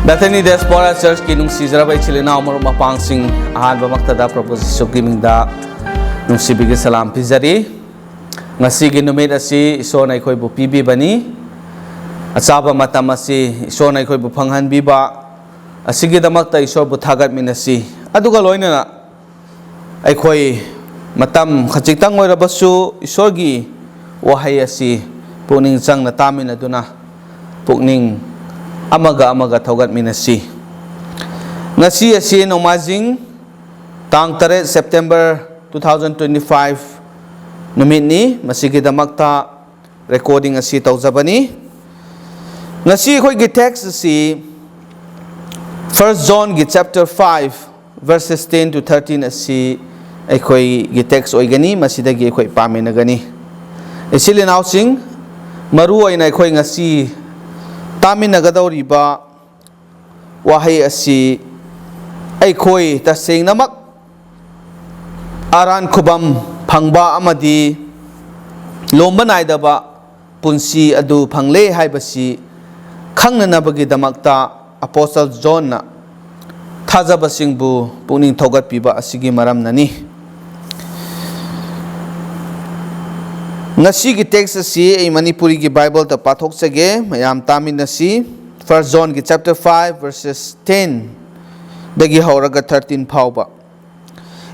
Bethany Diaspora Church kinung sizarabay chilina umur mapangsing ahan bamaktada proposition kimingda nung sibigi salam pizari ngasi ginumit asi iso na ikoy bu pibi bani asaba matam asi iso na ikoy bu panghan biba asigi damakta iso bu thagat minasi aduga loina na ikoy matam khachitang oirabasu isorgi wahay asi puning sang na tamin aduna pukning amaga thogat minasi ngasi asi nomazing tang 3 September 2025 numit ni masigi damakta recording asi tawjabani ngasi khoi gi text asi 1 John gi chapter 5 verses 10 to 13 asi khoi gi text oigani masidagi khoi pamenagani isili nausing maru aina khoi ngasi taminagadawriba wahay asi khoi taseng namak aran khubam phangba amadi lomba naidaba punsi adu phangle haibasi khangnabagi damakta apostle John na thajabasingbu puning thogat piba asigi maram nani ngasi gi text asi Manipuri gi Bible ta pathok sage mayam tamin nasi 1 John gi chapter 5 verses 10 dagi hauraga 13 phauba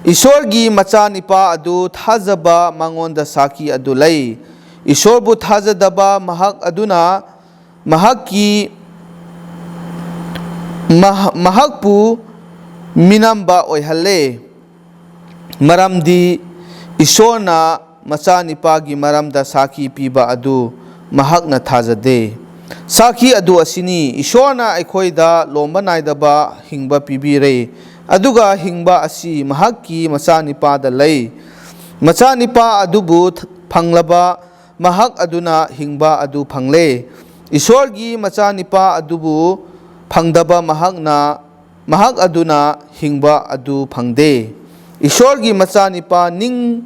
Ishor gi macha nipa adu thajaba mangonda saki adu lai Ishor bu thajadaba mahak aduna mahaki mahakpu minamba oihalle maramdi Ishorna macha nipagi maramda saki piba adu mahakna thajade saki adu asini Ishorna aikhoida lomba naidaba hingba pibire aduga hingba asi mahakki macha nipada lei macha nipa adubu phanglaba mahak aduna hingba adu phangle Ishorgi macha nipa adubu phangdaba mahak aduna hingba adu phangde Ishorgi macha nipa ning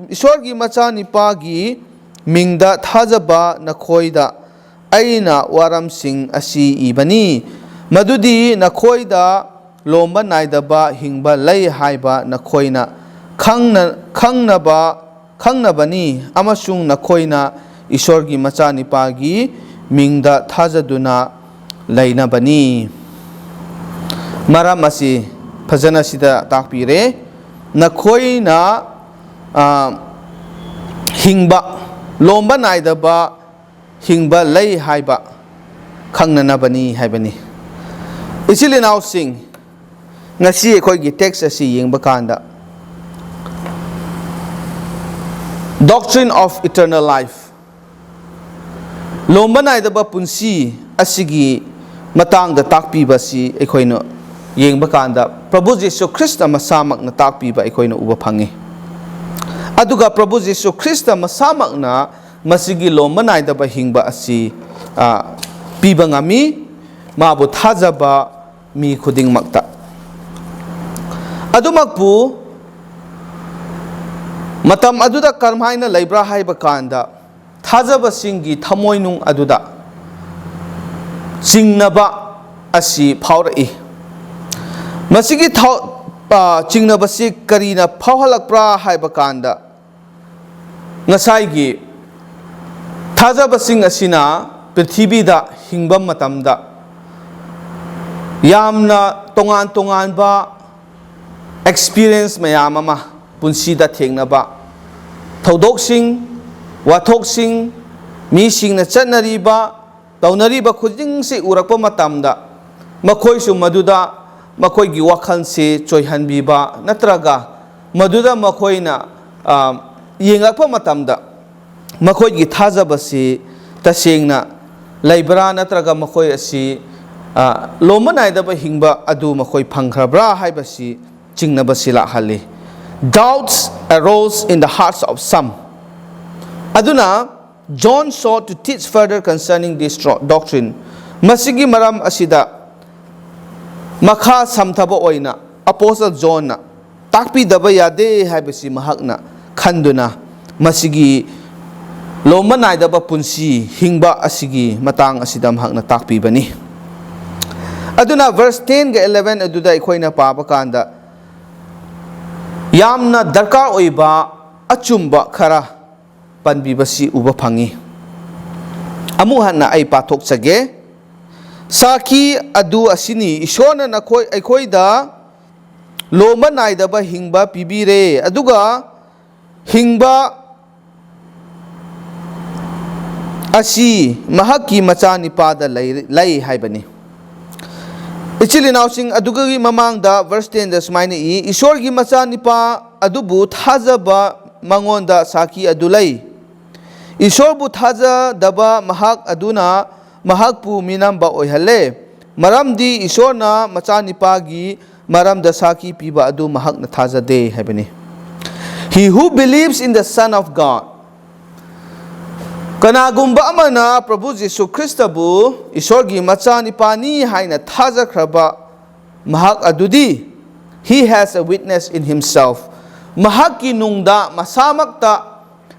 Ishorgi macha nipagi mingda thajaba Nakhoida aina waramsing asi ibani madudi Nakhoida lomba naidaba hingba lay haiba Nakhoina Khangnabani amasung Nakhoina Ishorgi macha nipagi mingda thajaduna lainabani maram asi phajana sida takpire Nakhoina hingba lomba naidaba hingba lay haiba khangnabani haibani isili now sing ngasi khoi gi text asi yengba kanda doctrine of eternal life lomba naidaba punsi asigi matangda takpiba si ekhoina yengba kanda Prabhu Jesu Krista masamak na takpiba ekhoina uba phangi aduga Prabhu Jesu Krista masamak na masigi lomba naidaba hingba asi piba ngami mabu thajaba mi khuding makta adumakpu matam aduda karmhaina laibra haiba kanda thajaba singi thamoinung aduda singnaba asi phaurai masigi chingnabasi karina phauhalakpra haiba kanda ngasaigi thajabasing asina prithibida hingbam matamda yamna tongan ba experience mayam ama punsida thengnaba thodok wathok mi singna chatnariba taunariba khuding se urakpa matamda makhoi su maduda makhoi gi wakhal se choihanbiba natraga maduda makhoina yengakpa matamda makhoi gi thajabasi tasengna laibra natraga makhoi asi lomba naidaba hingba adu makhoi phangkhrabra haibasi chingnabasi lahali doubts arose in the hearts of some aduna John sought to teach further concerning this doctrine masigi maram asida makha samthaba oina apostle John na takpi daba yade haibasi mahakna khanduna masigi Lomba Naidaba punsi Hingba asigi matang asidam hakna takpibani. Aduna verse 10 ga 11 aduda ikhoina paba kanda yamna darkar oiba achumba khara panbibasi uba phangi. Amu hanna ai pathok chage Saki adu asini Ishona nakhoi aikhoida Lomba Naidaba Hingba pibire aduga Hingba asi mahaki macha nipada lai haibani. Ichili nausing adugagi mamangda verse 10 da smaina I Ishorgi macha nipa adubu thajaba mangonda saki adulai. Ishorbu thaja daba mahak aduna mahakpu minamba oihale maramdi Ishorna macha nipagi maramda saki piba adu mahak na thaja de haibani. He who believes in the Son of God Kanagumba amana Prabhu Jesu Christabu Ishorgi macha nipani haina thaja kraba mahak adudi he has a witness in himself. Mahaki nungda masamakta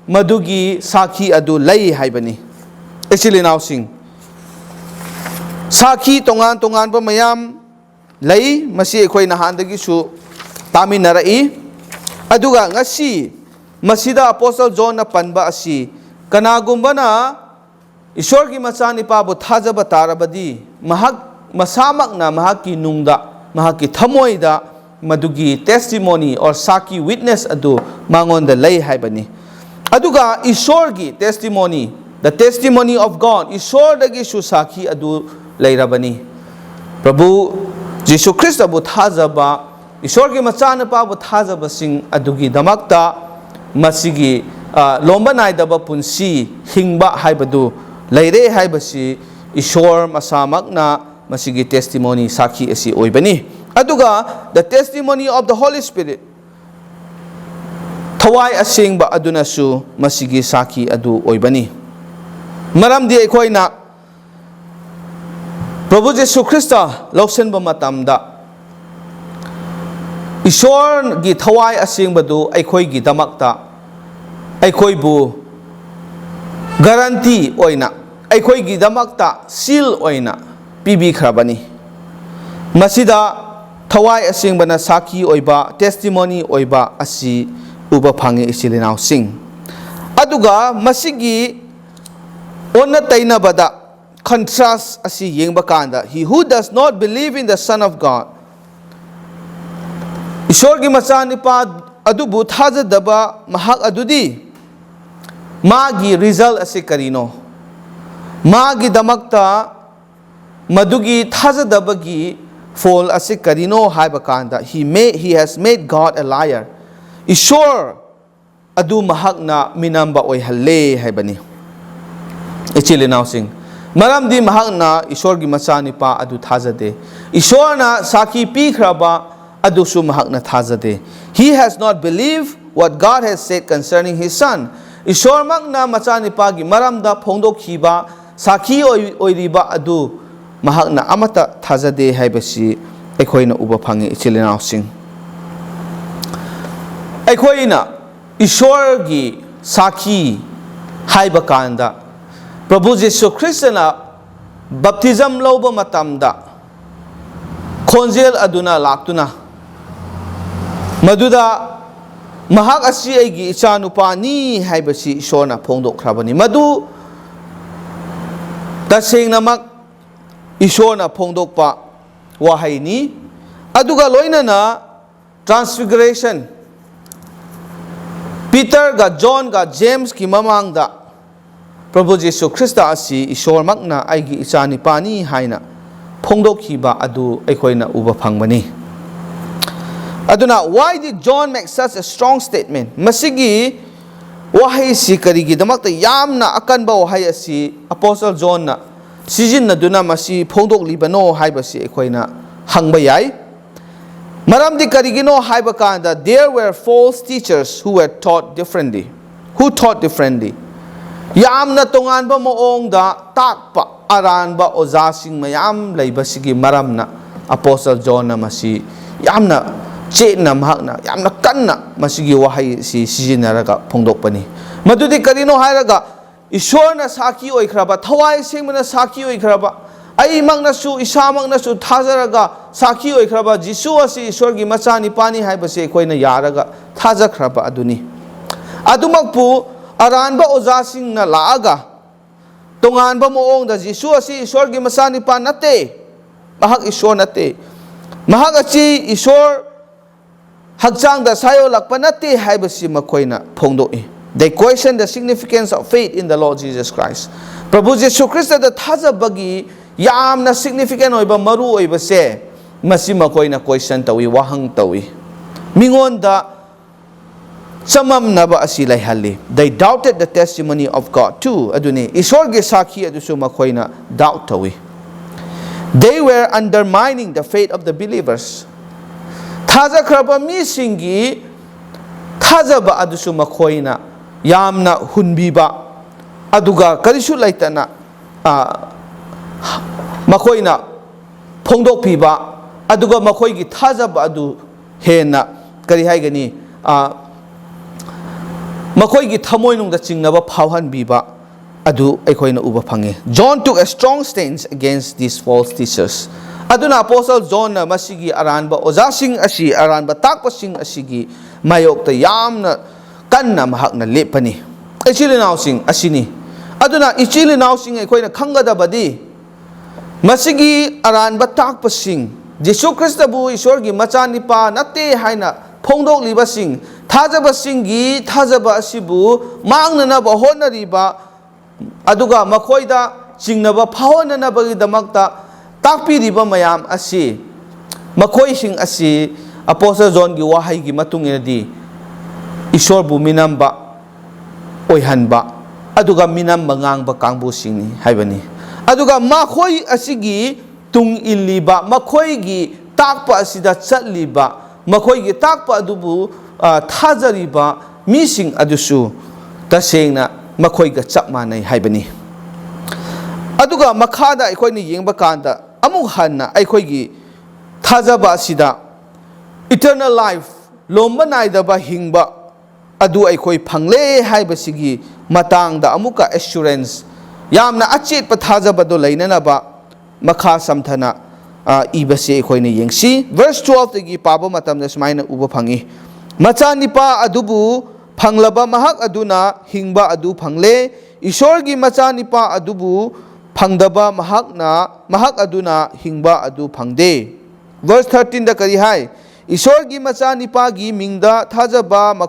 madugi saki adu lai haibani. Actually now sing Saki tongan tongan pa mayam lai masi akhoi nahandagi su taminarai aduga ngasi masida Apostle John na panba asi kanagumba na Ishorgi macha nipabu thajaba tarabadi mahak masamak na mahaki nungda mahaki thamoida madugi testimony or saki witness adu mangonda lai haibani. Aduga Ishorgi testimony, the testimony of God Ishordagi su saki adu lairabani. Prabhu Jesu Christ abu thajaba Ishorgi macha nipabu thajaba sing adugi damakta masigi Lomba Naidaba punsi Hingba haibadu laire haibasi Ishor masamakna masigi testimony saki asi oibani. Aduga the testimony of the Holy Spirit Thawai asingba aduna su masigi saki adu oibani. Maramdi aikhoina Prabhu Jesu Christa lausenba matamda Ishor gi thawai asingbadu aikhoi gi damakta aikhoibu guarantee oina aikhoi gi damakta seal oina pibi khrabani. Masida thawai asingbana saki oiba testimony oiba asi uba phangi isilinau sing. Aduga masigi onna tainabada contrast asi yengba kanda he who does not believe in the Son of God Ishorgi macha nipa adubu thajadaba mahak adudi magi result asi karino magi damakta madugi thajadabagi fall asi karino haiba kanda he has made God a liar. Ishor adu mahak na minamba oihalle haibani. Ichili now sing maramdi mahak na Ishorgi macha nipa adu thajade Ishor na saki pi khraba adu su mahak na thajade. He has not believed what God has said concerning his Son. Ishor mak na macha nipa gi maramda phongdokhiba saki oiriba adu mahak na amata thajade haibasi aikhoina uba phangi. Ichili now sing aikhoina Ishorgi saki haiba kanda Prabhu Jesu Christana baptism lauba matamda khonjel aduna laktuna maduda mahak asi aigi ichanupa ni haibasi Ishorna phongdokhrabani madu tasengnamak Ishorna phongdokpa wahaini aduga loinana transfiguration Peter ga John ga James ki mamangda Prabhu Jesu Christa asi Ishor makna aigi ichani pani haina phongdokhiba adu aikhoina uba phangbani. Aduna why did John make such a strong statement? Masigi wahai si karigi damakta yamna akanba wahai asi Apostle John na sijinna duna masi phongdoklibano haibasi aikhoina hangba yai. Maramdi karigino haiba kanda there were false teachers who were taught differently. Who taught differently? Yamna tonganba moongda takpa aranba ozasing mayam laibasigi maramna Apostle John na masi yamna chetna mahakna yamna kanna masigi wahai si sijinaraga phongdokpani. Madudi karino hairaga ꯏꯁꯣꯔꯅ ꯁꯥꯈꯤ ꯑꯣꯏꯈ꯭ꯔꯕ ꯊꯋꯥꯏ ꯁꯦꯡꯕꯅ ꯁꯥꯈꯤ ꯑꯣꯏꯈ꯭ꯔꯕ ꯑꯩꯃꯛꯅꯁꯨ ꯏꯁꯥꯃꯛꯅꯁꯨ ꯊꯥꯖꯔꯒ ꯁꯥꯈꯤ ꯑꯣꯏꯈ꯭ꯔꯕ ꯖꯤꯁꯨ ꯑꯁꯤ ꯏꯁꯣꯔꯒꯤ ꯃꯆꯥꯅꯤꯄꯥꯅꯤ ꯍꯥꯏꯕꯁꯤ ꯑꯩꯈꯣꯏꯅ ꯌꯥꯔꯒ ꯊꯥꯖꯈ꯭ꯔꯕ ꯑꯗꯨꯅꯤ ꯑꯗꯨꯃꯛꯄꯨ ꯑꯔꯥꯟꯕ ꯑꯣꯖꯥꯁꯤꯡꯅ ꯂꯥꯛꯑꯒ ꯇꯣꯉꯥꯟꯕ ꯃꯑꯣꯡꯗ ꯖꯤꯁꯨ ꯑꯁꯤ ꯏꯁꯣꯔꯒꯤ ꯃꯆꯥꯅꯤꯄꯥ ꯅꯠꯇꯦ ꯃꯍꯥꯛ ꯏꯁꯣꯔ ꯅꯠꯇꯦ ꯃꯍꯥꯛ ꯑꯁꯤ ꯏꯁꯣꯔ ꯍꯛꯆꯥꯡꯗ ꯁꯥꯌꯣꯜꯂꯛꯄ ꯅꯠꯇꯦ ꯍꯥꯏꯕꯁꯤ ꯃꯈꯣꯏꯅ ꯐꯣꯡꯗꯣꯛꯏ They question the significance of faith in the Lord Jesus Christ. Prabhu Jesu Christ'da thazabagi yamna significant oiba maru oibase masi makoina question tawi wahang tawi mingonda samamnaba asi laihalli. They doubted the testimony of God too. Aduni isorge sakhi adusu makoina doubt tawi. They were undermining the faith of the believers. Thaza kraba mi singi thazaba adusu makoina yamna hunbiba aduga karisu laitana makoina phongdokpiba aduga makoigi thazaba adu hena kari haigani makoigi thamoinungda chingnaba phawhanbiba adu aikoina uba phange. John took a strong stance against these false teachers. Aduna Apostle John na masigi aranba ozasing asi aranba takpasing asigi mayokta yamna kanna mahakna lepani. Ichilinausing asini. Aduna ichilinausing aikoina khangadabadi masigi aranba takpasing Jesu Christabu isorgi machanipa nate haina phongdok libasing thajabasinggi thajaba asibu mangnanaba honariba aduga makhoida chingnaba phawonanabagi damakta takpiriba mayam asi makhoi sing asi Apostle John gi wahai gi matunginadi isor bu minamba oihanba aduga minamba ngangba kangbu singni haibani aduga makhoi asigi tung illiba makhoi gi takpa asida chatliba makhoi gi takpa adubu thajariba mising adusu tasengna makhoi ga chap manai haibani aduga makhada aikoini yengba kanda amuk hanna aikoigi thajaba asida eternal life lomba naidaba hingba adu aikoi phangle haibasigi matangda amuka assurance yamna achet pa thajaba do lainanaba makha samthana ibase aikoini yengsi verse 12 tagi paba matamda sumaina uba phangi machanipa adubu phanglaba mahak aduna hingba adu phangle isorgi machanipa adubu phangdaba mahak aduna hingba adu phangde. Verse 13 da kari hai isorgi machanipa gi mingda thajaba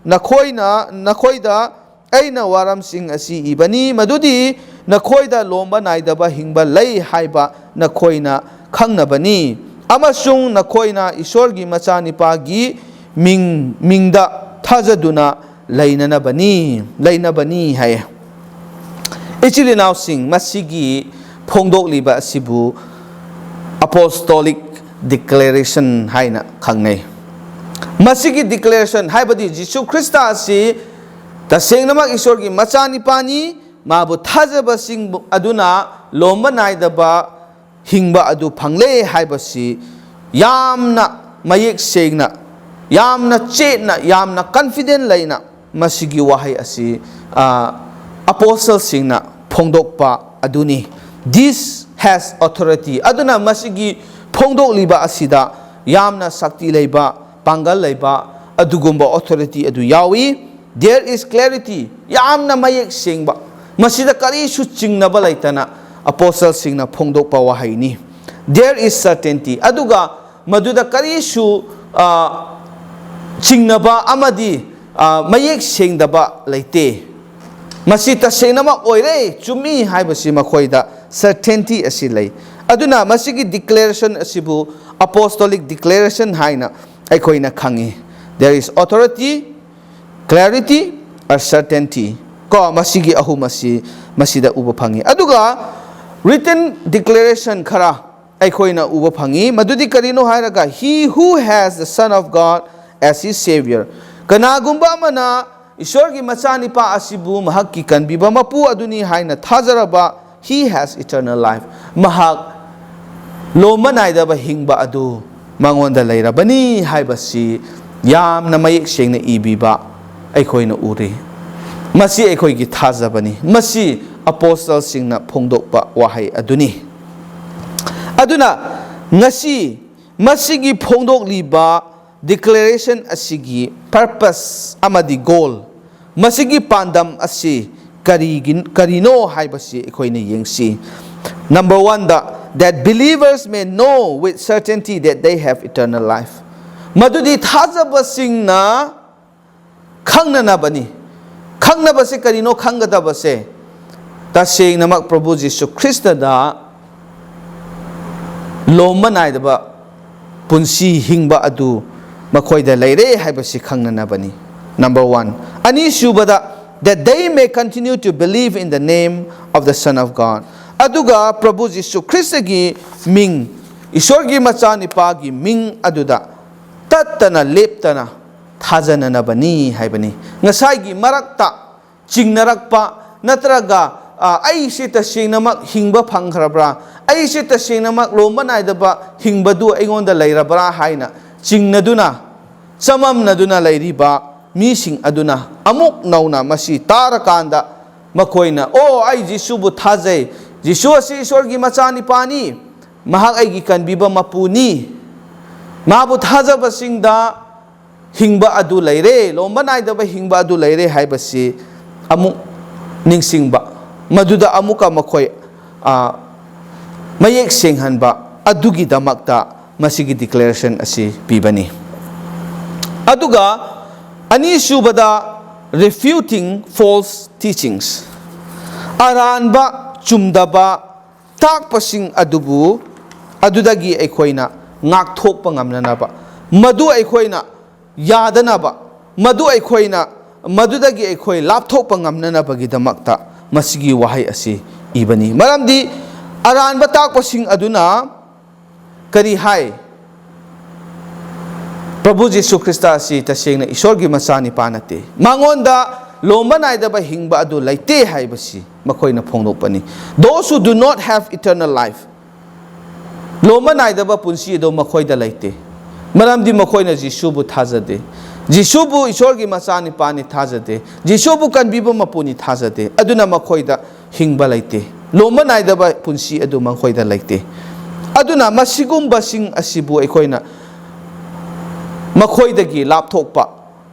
nakhoida aina waram sing asi ibani madudi nakhoida lomba naidaba hingba lei haiba nakhoina khangnabani amasung nakhoina isorgi machanipa gi mingda thajaduna lainabani hai ichilinaw sing masigi phongdok liba asibu apostolic declaration haina khangnei masigi declaration haibadi Jesu Christa asi tasengnamak isorgi machanipani mabu thajaba sing aduna lomba naidaba hingba adu phangle haibasi yamna mayek sengna yamna chetna yamna confident laina masigi wahai asi apostle singna phongdokpa aduni. This has authority aduna masigi phongdok liba asida yamna sakti leiba pangal leiba adugumba authority adu yawi. There is clarity yamna mayek sengba masida kari su chingnaba laitana apostle singna phongdokpa wahai ni. There is certainty aduga maduda kari su chingnaba amadi mayek sengdaba laite masita senama oire chumi haibasi makhoida certainty asilai aduna masigi declaration asibu apostolic declaration haina aikoina khangi. There is authority, clarity, or certainty ko masigi ahumasi masida uba phangi aduga written declaration khara aikoina uba phangi madudi karino hairaga he who has the Son of God as his savior kanagumba mana isorgi machanipa asibu mahakki kanbiba mapu aduni haina thajaraba he has eternal life mahak lomba naidaba hingba adu mangonda lairabani haibasi yamna mayek sengna ibiba aikoina uri Masi akhoi gi thajabani masi apostle singna phongdokpa wahai aduni aduna ngasi masigi phongdokliba declaration asigi purpose amadi goal masigi pandam asi karino haibasi akhoi yengsi. Number 1, that believers may know with certainty that they have eternal life. Madudi thajaba singna khangnabani khangnabase karino khanggadabase taseng namak Prabhu Jisu Krista da Lomba Naidaba punsi Hingba adu Nakhoida leire haibasi khangnabani. Number 1. Ani subada that they may continue to believe in the name of the Son of God. Aduga Prabhu Jisu Krista gi ming Ishorgi Machanipa gi ming aduda tattana leptana thajananabani haibani. Ngasai gi marakta chingnarakpa natraga ai si tasing namak Hingba phangkhrabra ai si tasing namak Lomba Naidaba Hingba du aingonda leirabra haina chingnaduna samamnaduna leiriba mising aduna amuk nauna masi tarakanda Nakhoina o ai Jisu bu thajai Jisu asi Ishwargi Machanipani mahak ai gi kanbiba mapuni mabu thajaba singda Hingba adu leire Lomba Naidaba Hingba adu leire haibasi amuk ningsingba maduda amuka makhoi mayek senghanba adugi damakta masigi declaration asi pibani. Aduga ani subada refuting false teachings aranba chumdaba takpasing adubu adudagi aikhoina ngakthokpa ngamnanaba madu aikhoina yadanaba madu aikhoina madudagi aikhoi lapthokpa ngamnanabagi damakta masigi wahai asi ibani. Maramdi aranba takpasing aduna kari hai Prabhu Jisu Krista asi tasengna Ishorgi Machanipa nate mangonda Lomba Naidaba Hingba adu laite haibasi makhoina phongdokpani. Those who do not have eternal life Lomba Naidaba punsi do makhoida laite maramdi makhoina Jisu bu thajade Jisu bu Ishorgi Machanipa ni thajade Jisu bu kanbiba mapuni thajade aduna makhoida Hingba laite Lomba Naidaba punsi adu makhoida laite aduna masigumba sing asibu aikhoina makhoidagi lapthokpa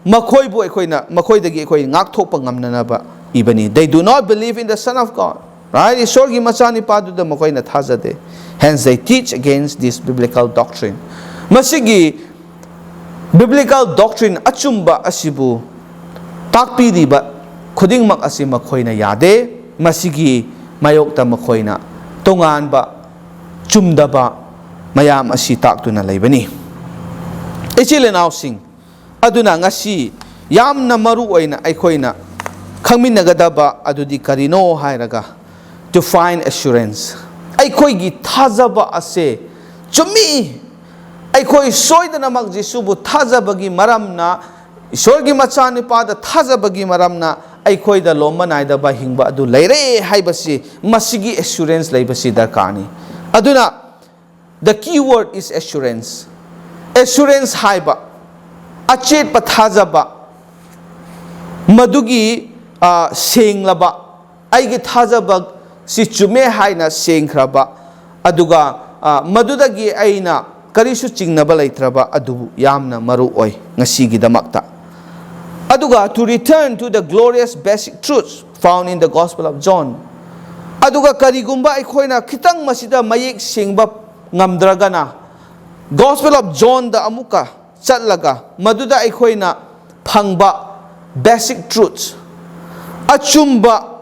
makhoibu aikhoina makhoidagi aikoi ngakthokpa ngamnanaba ibani. They do not believe in the Son of God, right? Ishorgi Machanipa du da makhoina thajade, hence they teach against this biblical doctrine. Masigi biblical doctrine achumba asibu takpiriba khudingmak asi makhoina yade masigi mayokta makhoina tonganba chumdaba mayam asi taktuna leibani. Ichilenaw sing aduna ngasi yamna maru oina aikhoina khangminagadaba adudi karino hairaga to find assurance aikhoi gi thajaba ase chumi aikhoi soidana mak Jisu bu thajabagi maramna Ishorgi Machanipa da thajabagi maramna aikhoi da Lomba Naidaba Hingba adu leire haibasi masigi assurance leibasi darkani. Aduna the key word is assurance. Assurance haiba achet pathajaba madugi senglaba aigi thajaba si chume haina sengkhraba aduga madudagi aina karisu chingnaba leitraba adu yamna maru oi ngasigi damakta. Aduga to return to the glorious basic truths found in the Gospel of John. Aduga karigumba aikhoina khitang masida mayek sengba ngamdragana Gospel of John da amuka chatlaga maduda aikhoina phangba basic truths achumba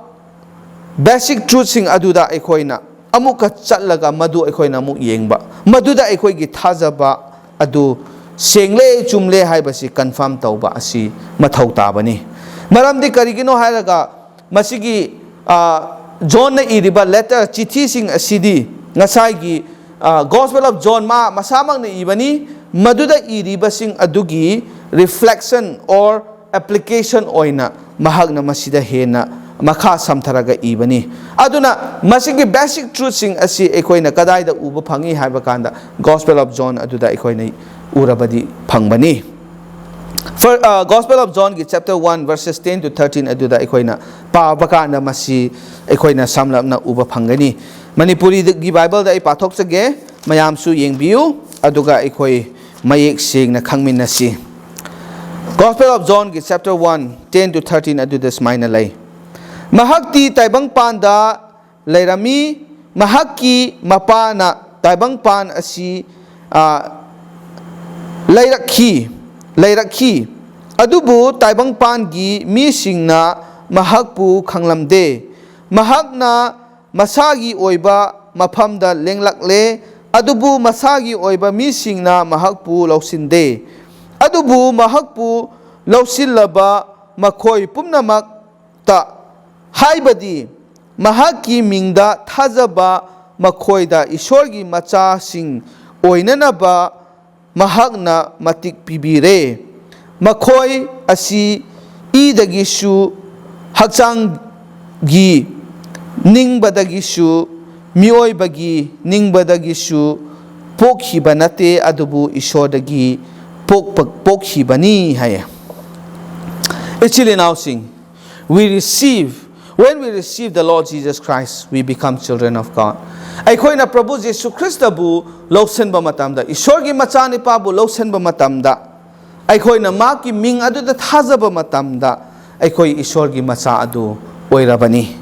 basic truths sing aduda aikhoina amuka chatlaga madu aikhoina amuk yengba maduda aikhoigi thajaba adu sengle chumle haibasi confirm tauba asi mathau tabani. Maramdi karigino hairaga masigi John na iriba letter chithi sing asidi ngasai Gospel of John ma masamang na ibani maduda iriba sing adugi reflection or application oina mahag na masida hena makha samtharaga ibani. Aduna masigi basic truth sing asi ekoina kadai da uba phangi haiba kanda Gospel of John aduda ekoina urabadi phangbani. For Gospel of John chapter 1 verses 10 to 13 aduda aikoina paaba kana masi aikoina samlapna uba phangani. Manipuri gi Bible da ai pathok chage mayam su yengbiu aduga aikoi mayek sengna khangminasi. Gospel of John chapter 1 10 to 13 aduda smaina lay. Mahakti taibang panda lairami mahaki mapana taibang pan asi Layrakhi adubu taibang pangi misingna mahakpu khanglamde mahakna masagi oiba mafamda lenglakle adubu masagi oiba misingna mahakpu lausinde adubu mahakpu lausillaba makhoi pumnamak ta haibadi mahaki mingda thajaba makhoida ishorgi macha sing oinanaba mahakna matik pibire makhoi asi idagishu hakchanggi ningbadagishu mioibagi ningbadagishu pokhibanate adubu ishodagi pokhibani haye. Actually now sing when we receive the Lord Jesus Christ, we become children of God. Aikhoina Prabhu Jesu Christa bu lausenba matamda ishorgi machani pa bu lausenba matamda aikhoina maki ming adu da thajaba matamda aikhoi ishorgi macha adu oirabani.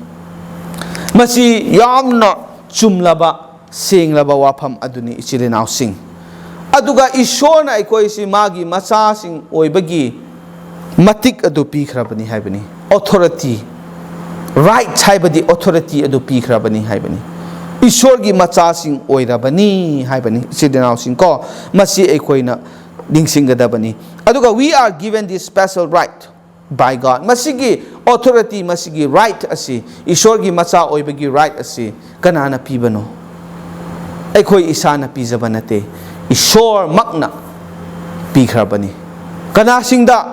Masi yamna chumlaba senglaba wafam aduni ichile now sing aduga ishorna aikhoi si magi macha sing oibagi matik adu pikhrabani haibani authority right haibadi authority adu pikhrabani haibani ishorgi machasing oirabani haibani sidinaw sing ko masi aikoina dingsingadabani aduga we are given this special right by God masigi authority masigi right asi ishorgi macha oibagi right asi kanana pibano aikoi isana pijabanate ishor makna pikhrabani kana singda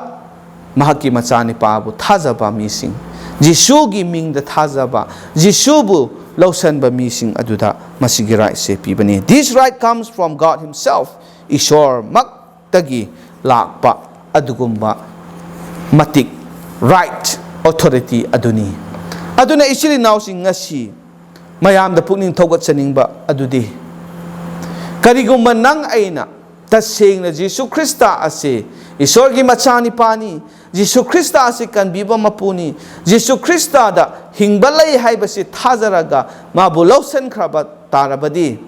mahaki machani pabu thajaba mising Jisugi ming the thajaba Jisubu lausanba mising aduda masigi right se pibani. This right comes from God Himself. Ishor maktagi lakpa adugumba matik right authority aduni. Aduna isili now sing ngasi mayam da pukning thogat saningba adudi. Karigumba nang aina tasing na Jesu Krista ase Ishorgi machani pani Jesu Krista ase kan biba mapuni Jesu Krista da hingbalai haibasi thajaraga mabu lausen kraba tarabadi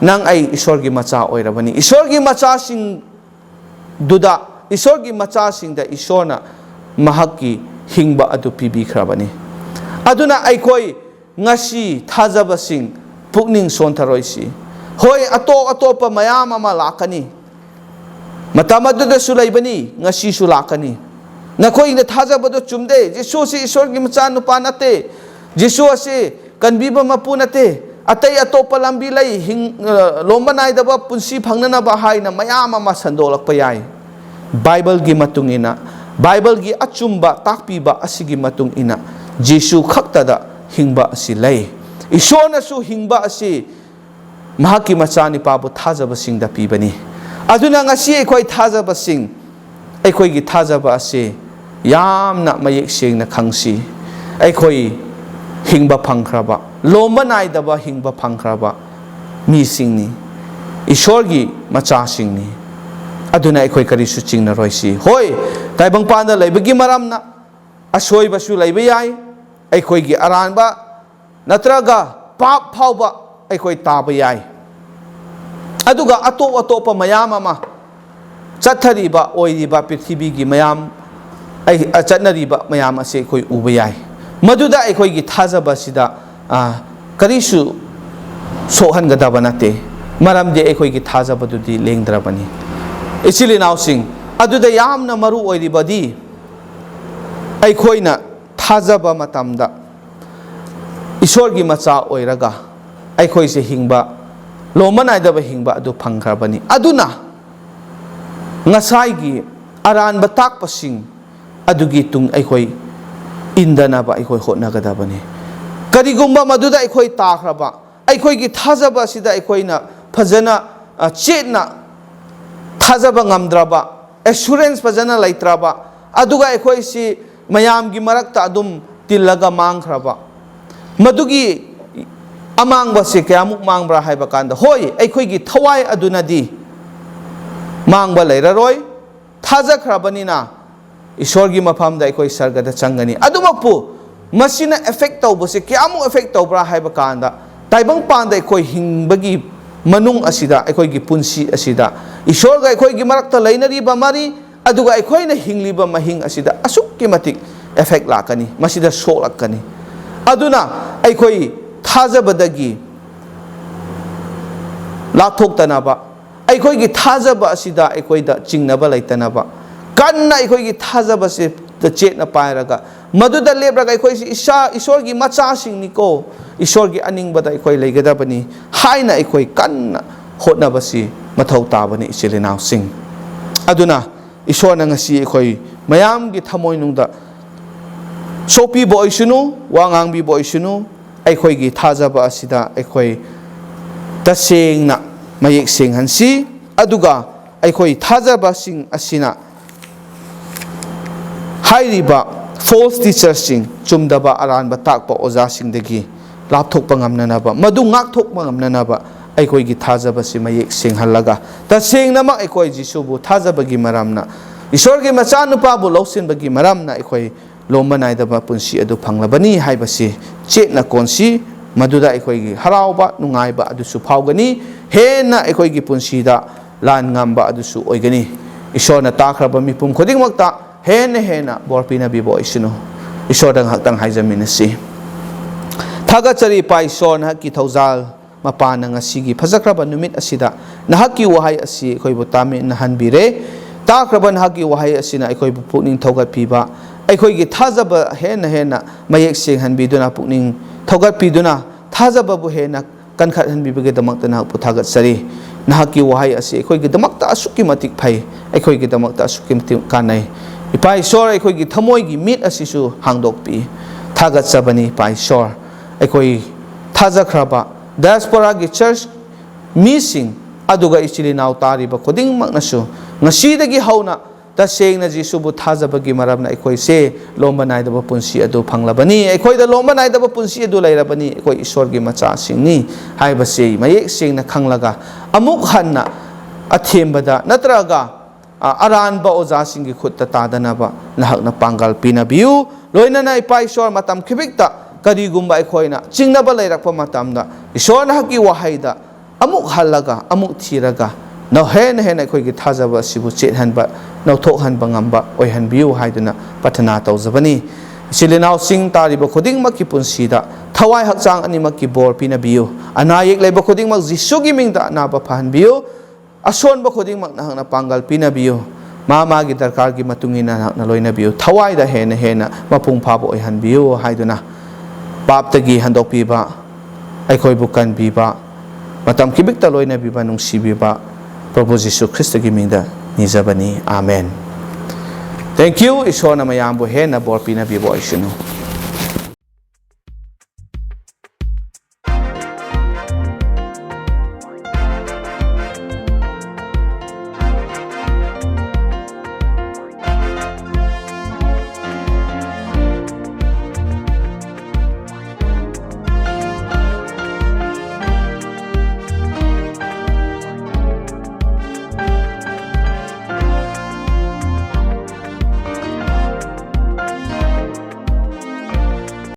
nang ay ishorgi macha oirabani ishorgi macha sing duda ishorgi macha sing da ishona mahaki hingba adu pibi krabani aduna aikoi ngasi thajaba sing pukning sontaroisi hoi atopa mayam ama lakani Matamadu sulaibani, ngasi sulakani. Nakhoina thajabado chumde, Jesu si ishorgi machanu panate, Jesu si kanbiba mapunate, atay atopa lambilay, Lomba Naidaba punsi pangnana bahay na mayama masandolak payay. Bible gi matungina, Bible gi achumba takpiba asigi matungina, Jesu khaktada hingba asilay. Ishona su hingba asi, mahaki machani pabu thajaba singda pibani. Aduna ngasi aikoi thajaba sing aikoi gi thajaba ase yamna mayek sengna khangsi aikoi hingba phangkhraba Lomba Naidaba hingba phangkhraba mi singni ishor gi macha singni aduna aikoi karisu chingna roisi hoi taibang panda laibagi maramna asoi basu laiba yai aikoi gi aranba natraga pap phauba aikoi taba yai aduga atopa mayam ama chathariba oiriba prithibi gi mayam ai achatnariba mayam ase koi uba yai maduda aikoi gi thajaba sida karisu sohangadaba nate maramde aikoi gi thajaba dudi lengdrabani isili now sing aduda yamna maru oiribadi aikoina thajaba matamda ishorgi macha oiraga aikoi se hingba Lomba Naidaba hingba adu phangkhrabani aduna ngasai gi aran batak pasing adugi tung aikoi indanaba aikoi hotnagadabani karigumba maduda aikoi takhraba aikoi gi thajaba sida aikoina phajana chetna thajaba ngamdraba assurance pajana laitraba aduga akhoi si mayam gi marakta adum tillaga mangkhraba madugi amangba se kyamuk mangbra haiba kanda hoi akhoi gi thawai adunadi mangba leiraroi thajakhrabani ईश्वर की मफम दा इकोई सरगदा चंगनी अदुमकपु मसिना effect तौबसे क्यामु effect तौब्रा हाइबा कांदा ताइबंग पांदा इकोई हिंगबगी मनुंग असिदा इकोई की पुंसी असिदा ईश्वर गा इकोई की मरक्ता लैनरीबा मारी अदुगा इकोइना हिंगलीबा महिंग असिदा असुक्की मतिक effect लाकनी मसिदा सोलकनी अदुना इकोई थाजबदगी लाथोक्तनाबा इकोई की थाजबा असिदा इकोइदा चिंगनबा लैतनाबा कन्ना इकोई थाजब से चेतना पायरगा मधुदा लेब्रगा इकोई ईश्वर की मचासिंगनिको ईश्वर की अनिंगबदा इकोई लेगदबनी हाइना इकोई कन्ना होटनबसी मथौ ताबनी इचिलिनाव सिंग अदुना ईश्वरना ngasi इकोई मयाम की थमोइनुंदा सोपी बोइसुनु वांगांगबी बोइसुनु इकोई की थाजब असिदा इकोई तसेंगना मयेक सेंगहनसी अदुगा इकोई थाजब सिंग असिना हाइरिबा false teachers sing chumdaba aranba takpa oja sing degi lapthokpa ngamnanaba madu ngakthokpa ngamnanaba aikoi gi thajaba si mayek sing halaga ta sing nama aikoi jisu bu thajaba gi maramna ishor gi macha nupa bu lausin bagi maramna aikoi lomba naidaba punsi adu phanglabani haibasi chetna konsi maduda aikoi gi harauba nungaiba adu su phawgani hena aikoi gi punsi da lan ngamba adu su oigani ishor na takraba mi pum khoding makta हेना बोरपीना Vivo इसुनु ईश्वर हक्तंग हाइजमिनसी थागचरी पाई ईश्वर नहकी थौजाल मपान ngasi फजख्रब नुमित असिदा नहकी वहाय असि अखोइबु तामे नहनबिरे ताख्रब नहकी वहाय असिना अखोइबु पुकनिंग थौगतपीबा अखोइगी थाजब हेना मयेक सेंहनबिदुना पुकनिंग थौगतपीदुना थाजबबु हेना कनखत हनबिबगे दमक्ता नहकु थागचरी नहकी वहाय असि अखोइगी दमक्ता असुकी मतिक फै अखोइगी दमक्ता असुकी मतिक कानै इपा ईश्वर अखोइगी थमोइगी मिट असिसु हांगदोकपी थागतसबनी इपा ईश्वर अखोइ थाजख्रबा diaspora की church मीसिंग अदुगा इचिलिनाव तारिबा खुदिंग मकनसु ngasi hauna तसेंगना जिसुबु थाजबगी मरमना अखोइ से लोम्बा नाइदबा पुंसी अदु फंगलबनी अखोइ the लोम्बा नाइदबा पुंसी अदु लैरबनी अखोइ ईश्वर की मचा सिंगनी हाइबसे मयेक सेंगना खंगलगा अमुक हन्ना अथेंबदा नत्रगा अरानबा ओजा सिंगी खुत्ता तादनबा नहकना पांगल पिनबियु लोइनना इपा ईश्वर मतम खिबिकता करिगुम्बा अखोइना चिंगनबा लैरकपा मतमदा ईश्वर नहकी वहाइदा अमुक हल्लगा अमुक थीरगा नौ हेन अखोइगी थाजबा सिबु चेतहनबा नौथोकहनबा ngamba ओइहनबियु हाइदुना पठना तौजबनी इचिलिनाव सिंग तारिबा खुदिंगमकी पुंसीदा थवाइ हकचांग अनिमकी बोर पिनबियु अनायेक लेबा खुदिंगमक जिसुगी मिंगदा अनाबा फहनबियु असोनबा खुदिंगमक नहकना पांगल पिनबियु मामागी दरकार की मतुंगिना नहकना लोइनबियु थवाइदा हेन मपुंग फाबो ओइहनबियु हाइदुना पापतगी हंदोकपीबा अखोइबु कनबीबा मतम किबिकता लोइनबिबा नुंसीबीबा प्रभु यीशु ख्रिस्ट की मिंगदा निजबनी आमेन थैंक यू ईश्वर मयामबु हेना बोर पिनबिबो आइसनु